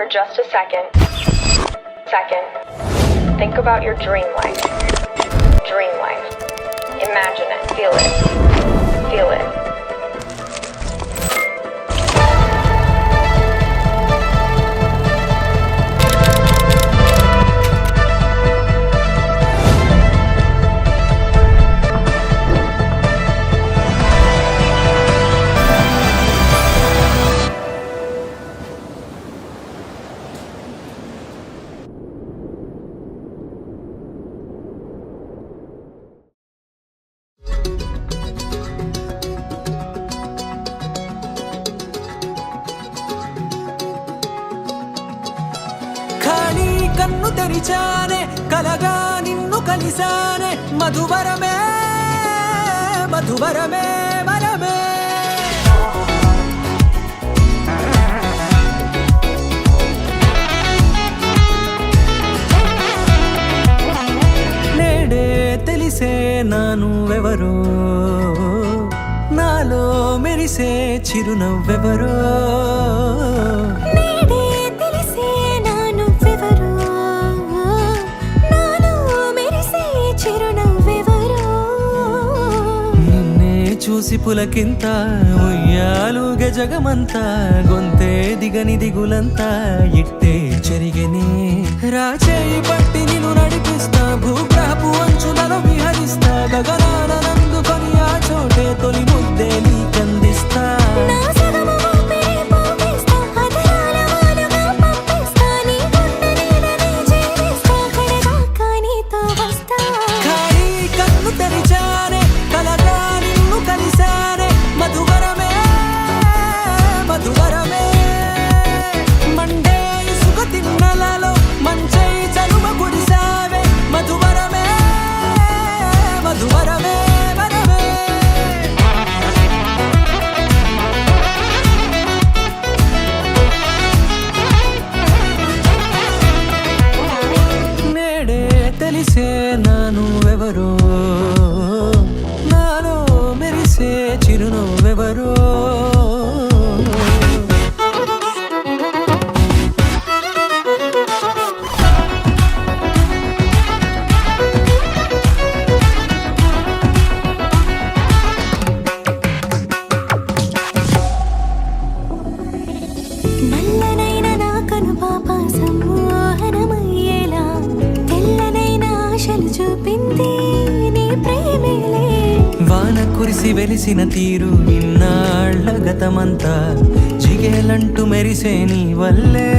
For just a second, think about your dream life. Dream life. Imagine it, feel it. కన్ను తెరిచానే కలగా నిన్ను కలిసానే మధువరమే మధువరమే వరమే నేడే తెలిసే నానువెవరో నాలో మెరిసే చిరునవ్వెవరో చూసి పులకింత ఉయ్యాలుగ జగమంతా గొంతే దిగని దిగులంతా ఇట్టే చెరిగనే రాచేయి పట్టి నిన్ను నడిపిస్తా భూగ్రహపు అంచులలో విహరిస్తా గగనాన నందుకొని ఆ చోటే తొలి ముద్దే నీకందిస్తా తెలిసే నానువెవరో నాలో మెరిసే చిరునవ్వెవరో నల్లనైన నా కను పాప సమ్మోహనమయ్యేలా చూపింది నీ ప్రేమేలే వాన కురిసి వెలిసిన తీరు ఇన్నాళ్ళ గతమంతా జిగేలంటూ మెరిసే నీ వల్లే